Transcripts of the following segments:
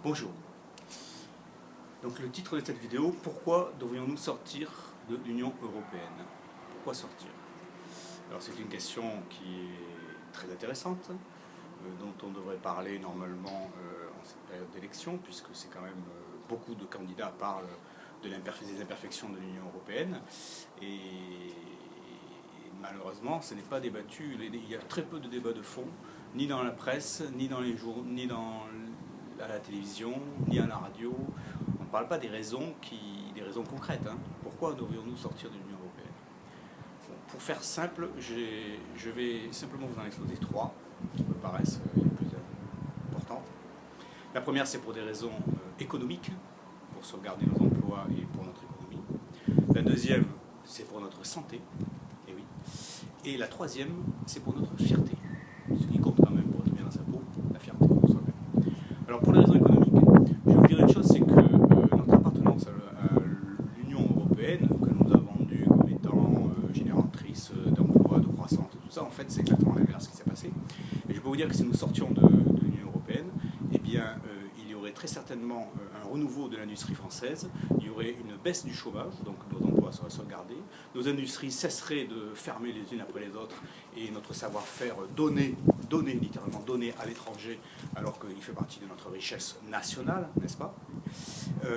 Bonjour. Donc le titre de cette vidéo, pourquoi devrions-nous sortir de l'Union européenne? Pourquoi sortir? Alors c'est une question qui est très intéressante, dont on devrait parler normalement en cette période d'élection, puisque c'est quand même beaucoup de candidats parlent des imperfections de l'Union européenne. Et malheureusement, ce n'est pas débattu. Il y a très peu de débats de fond, ni dans la presse, ni dans les journaux, ni à la télévision, ni à la radio. On ne parle pas des raisons concrètes. Pourquoi devrions-nous sortir de l'Union européenne? Bon, pour faire simple, je vais simplement vous en exposer trois qui me paraissent les plus importantes. La première, c'est pour des raisons économiques, pour sauvegarder nos emplois et pour notre économie. La deuxième, c'est pour notre santé. Et oui. Et la troisième, c'est pour notre fierté. Ce qui compte quand même pour être bien dans sa peau, la fierté pour soi-même. Alors pour les raisons économiques, je vais vous dire une chose, c'est que notre appartenance à l'Union européenne, que nous avons vendue comme étant génératrice d'emplois, de croissance, tout ça, en fait c'est exactement l'inverse qui s'est passé. Et je peux vous dire que si nous sortions de l'Union européenne, eh bien il y aurait très certainement un renouveau de l'industrie française, il y aurait une baisse du chômage, donc nos emplois seraient sauvegardés, nos industries cesseraient de fermer les unes après les autres et notre savoir-faire littéralement donné à l'étranger, alors qu'il fait partie de notre richesse nationale, n'est-ce pas?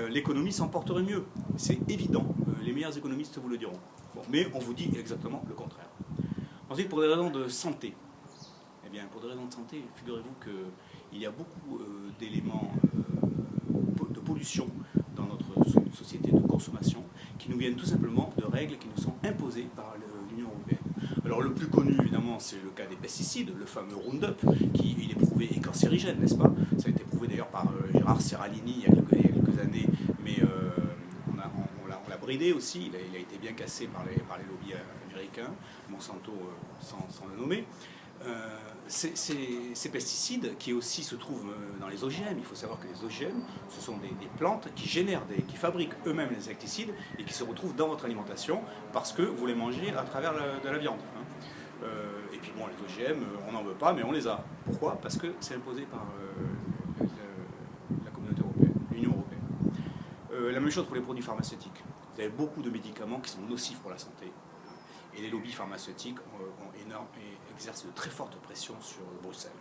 L'économie s'en porterait mieux, c'est évident, les meilleurs économistes vous le diront. Bon, mais on vous dit exactement le contraire. Ensuite, pour des raisons de santé, eh bien, pour des raisons de santé, figurez-vous qu'il y a beaucoup d'éléments de pollution dans notre société de consommation qui nous viennent tout simplement de règles qui nous sont imposées par l'Union européenne. Alors le plus connu évidemment c'est le cas des pesticides, le fameux Roundup, qui il est prouvé est cancérigène, n'est-ce pas? Ça a été prouvé d'ailleurs par Gérard Serralini il y a quelques années, mais on l'a bridé aussi, il a été bien cassé par les lobbies américains, Monsanto sans le nommer. Ces pesticides qui aussi se trouvent dans les OGM, il faut savoir que les OGM ce sont des plantes qui qui fabriquent eux-mêmes les insecticides et qui se retrouvent dans votre alimentation parce que vous les mangez à travers de la viande. Et puis bon, les OGM, on n'en veut pas, mais on les a. Pourquoi? Parce que c'est imposé par la communauté européenne, l'Union européenne. La même chose pour les produits pharmaceutiques. Vous avez beaucoup de médicaments qui sont nocifs pour la santé. Et les lobbies pharmaceutiques exercent de très fortes pressions sur Bruxelles.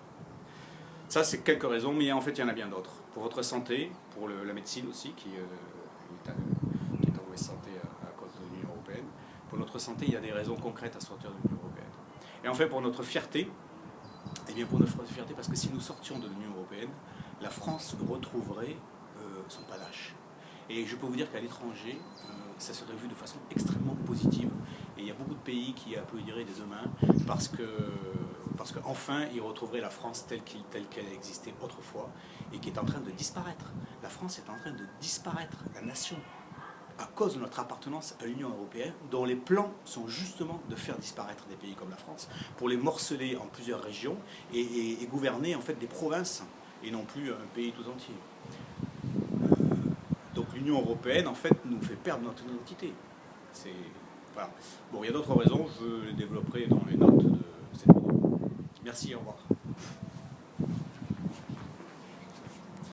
Ça, c'est quelques raisons, mais en fait, il y en a bien d'autres. Pour votre santé, pour la médecine aussi, qui est en mauvaise santé à cause de l'Union européenne. Pour notre santé, il y a des raisons concrètes à sortir de l'Union européenne. Et en fait, pour notre fierté, eh bien pour notre fierté, parce que si nous sortions de l'Union européenne, la France retrouverait son panache. Et je peux vous dire qu'à l'étranger, ça serait vu de façon extrêmement positive. Et il y a beaucoup de pays qui applaudiraient des deux mains parce qu'enfin, ils retrouveraient la France telle qu'elle existait autrefois et qui est en train de disparaître. La France est en train de disparaître, la nation, à cause de notre appartenance à l'Union européenne, dont les plans sont justement de faire disparaître des pays comme la France, pour les morceler en plusieurs régions et gouverner en fait des provinces et non plus un pays tout entier. Donc l'Union européenne, en fait, nous fait perdre notre identité. Voilà. Bon, il y a d'autres raisons, je les développerai dans les notes de cette vidéo. Merci, au revoir.